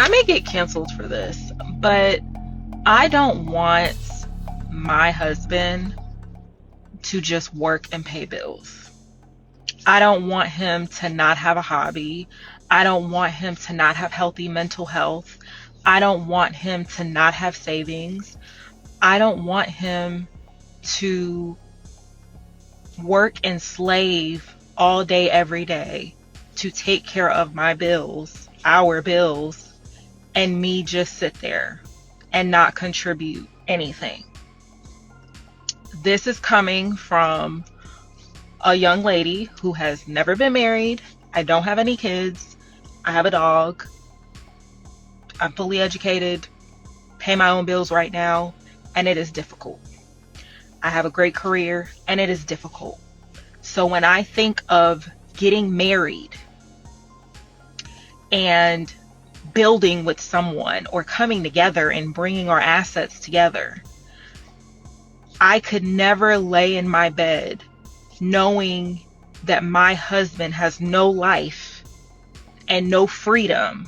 I may get canceled for this, but I don't want my husband to just work and pay bills. I don't want him to not have a hobby. I don't want him to not have healthy mental health. I don't want him to not have savings. I don't want him to work and slave all day, every day to take care of my bills, our bills, and me just sit there and not contribute anything. This is coming from a young lady who has never been married. I don't have any kids. I have a dog. I'm fully educated, pay my own bills right now, and it is difficult. I have a great career, and it is difficult. So when I think of getting married and building with someone or coming together and bringing our assets together, I could never lay in my bed knowing that my husband has no life and no freedom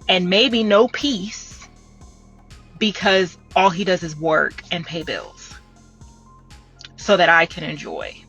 and maybe no peace because all he does is work and pay bills so that I can enjoy,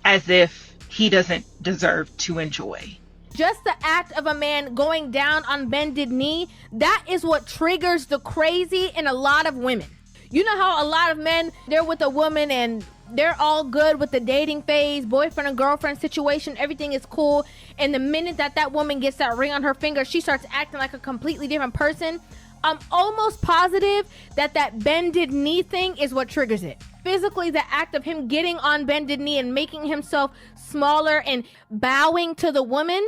as if he doesn't deserve to enjoy. Just the act of a man going down on bended knee, that is what triggers the crazy in a lot of women. You know how a lot of men, they're with a woman and they're all good with the dating phase, boyfriend and girlfriend situation, everything is cool. And the minute that woman gets that ring on her finger, she starts acting like a completely different person. I'm almost positive that bended knee thing is what triggers it. Physically, the act of him getting on bended knee and making himself smaller and bowing to the woman,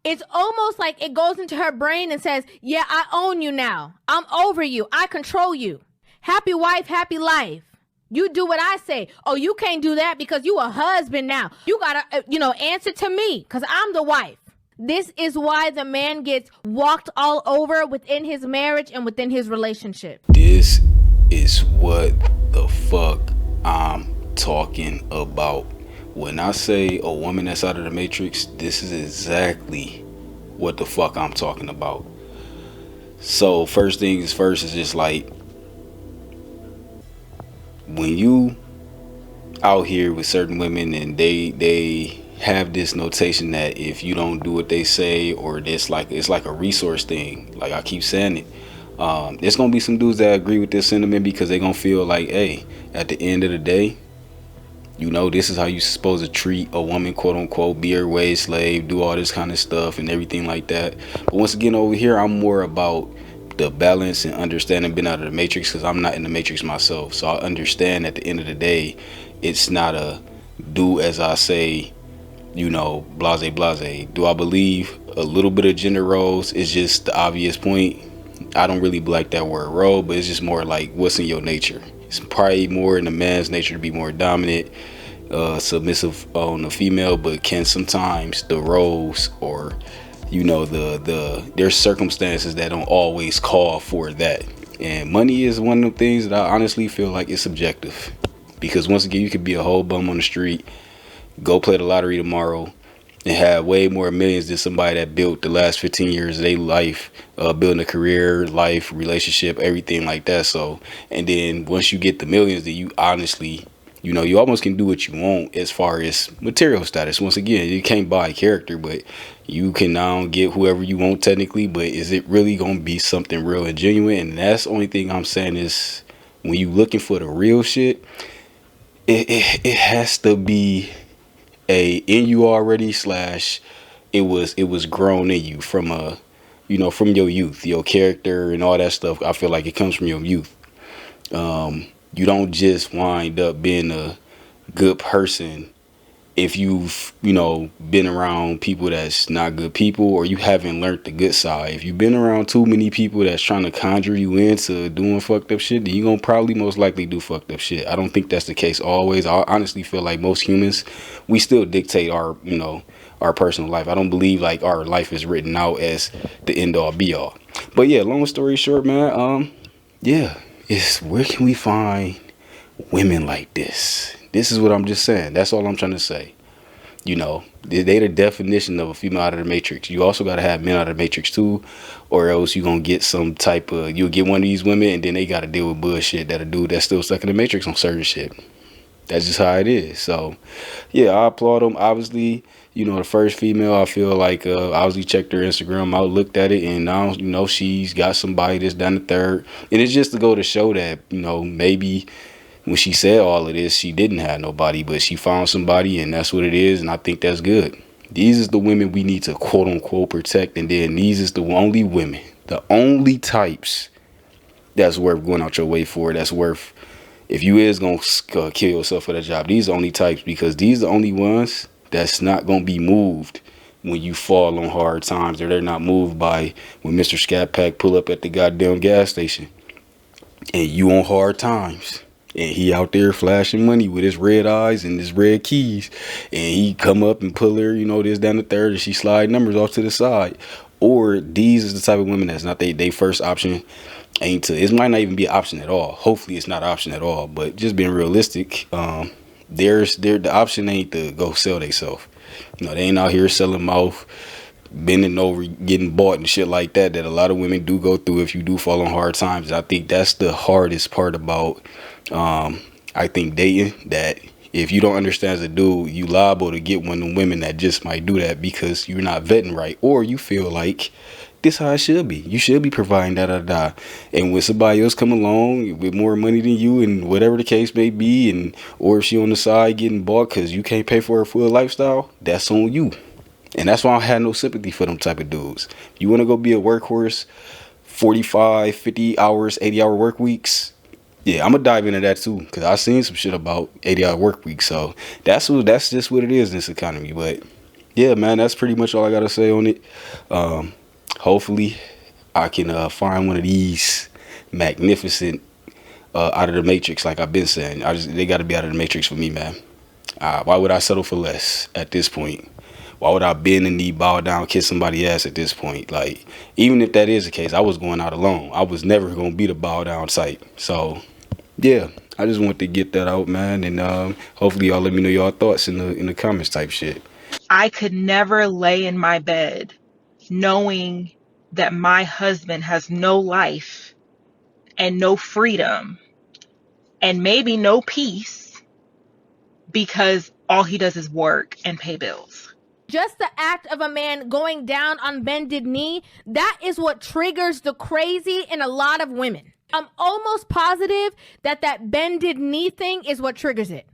it's almost like it goes into her brain and says, yeah, I own you now. I'm over you. I control you. Happy wife, happy life. You do what I say. Oh, you can't do that because you a husband now. You gotta, answer to me because I'm the wife. This is why the man gets walked all over within his marriage and within his relationship. This is what the fuck I'm talking about. When I say a woman that's out of the matrix, this is exactly what the fuck I'm talking about. So first things first is just like, when you out here with certain women and they have this notation that if you don't do what they say, or it's like a resource thing, like I keep saying it, there's gonna be some dudes that agree with this sentiment because they're gonna feel like, hey, at the end of the day, this is how you supposed to treat a woman, quote unquote, be her wage slave, do all this kind of stuff and everything like that. But once again, over here, I'm more about the balance and understanding being out of the matrix, because I'm not in the matrix myself. So I understand at the end of the day, it's not a do as I say, blase blase. Do I believe a little bit of gender roles is just the obvious point? I don't really like that word role, but it's just more like what's in your nature. It's probably more in the man's nature to be more dominant, submissive on the female, but can sometimes the roles or there's circumstances that don't always call for that. And money is one of the things that I honestly feel like is subjective, because once again, you could be a whole bum on the street, go play the lottery tomorrow, and have way more millions than somebody that built the last 15 years of their life, building a career, life, relationship, everything like that. So, and then once you get the millions, then you honestly, you almost can do what you want as far as material status. Once again, you can't buy character, but you can now get whoever you want technically. But is it really going to be something real and genuine? And that's the only thing I'm saying is, when you looking for the real shit, it has to be in you already, / it was grown in you from from your youth, your character and all that stuff. I feel like it comes from your youth. You don't just wind up being a good person if you've been around people that's not good people, or you haven't learned the good side. If you've been around too many people that's trying to conjure you into doing fucked up shit, then you're gonna probably most likely do fucked up shit. I don't think that's the case always. I honestly feel like most humans, we still dictate our our personal life. I don't believe like our life is written out as the end all be all. But yeah, long story short, man, it's where can we find women like this? This is what I'm just saying. That's all I'm trying to say. You know, they the definition of a female out of the matrix. You also got to have men out of the matrix too, or else you're going to get some type of, you'll get one of these women and then they got to deal with bullshit that a dude that's still stuck in the matrix on certain shit. That's just how it is. So, yeah, I applaud them. Obviously, you know, the first female, I feel like, obviously checked her Instagram out, looked at it, and now, you know, she's got somebody that's done the third. And it's just to go to show that, you know, maybe when she said all of this, she didn't have nobody, but she found somebody, and that's what it is, and I think that's good. These is the women we need to quote unquote protect, and then these is the only women, the only types that's worth going out your way for, that's worth, if you is gonna kill yourself for that job, these are the only types, because these are the only ones that's not gonna be moved when you fall on hard times, or they're not moved by when Mr. Scat Pack pull up at the goddamn gas station and you on hard times. And he out there flashing money with his red eyes and his red keys. And he come up and pull her, you know, this down the third, and she slide numbers off to the side. Or these is the type of women that's not they first option. Ain't to, it might not even be an option at all. Hopefully it's not an option at all. But just being realistic, the option ain't to go sell themselves. You know, they ain't out here selling mouth, bending over, getting bought and shit like that a lot of women do go through if you do fall on hard times. I think that's the hardest part about I think dating, that if you don't understand as a dude, you liable to get one of them women that just might do that because you're not vetting right, or you feel like this how it should be. You should be providing da. And when somebody else come along with more money than you, and whatever the case may be, and or if she on the side getting bought because you can't pay for her full lifestyle, that's on you. And that's why I had no sympathy for them type of dudes. You want to go be a workhorse, 45, 50 hours, 80-hour work weeks? Yeah, I'm going to dive into that too, because I've seen some shit about 80-hour work weeks. So that's just what it is in this economy. But yeah, man, that's pretty much all I got to say on it. Hopefully I can find one of these magnificent out of the matrix, like I've been saying. They got to be out of the matrix for me, man. Why would I settle for less at this point? Why would I bend the knee, bow down, kiss somebody's ass at this point? Like, even if that is the case, I was going out alone. I was never going to be the bow down type. So, yeah, I just want to get that out, man. And hopefully y'all let me know y'all thoughts in the comments type shit. I could never lay in my bed knowing that my husband has no life and no freedom and maybe no peace because all he does is work and pay bills. Just the act of a man going down on bended knee, that is what triggers the crazy in a lot of women. I'm almost positive that bended knee thing is what triggers it.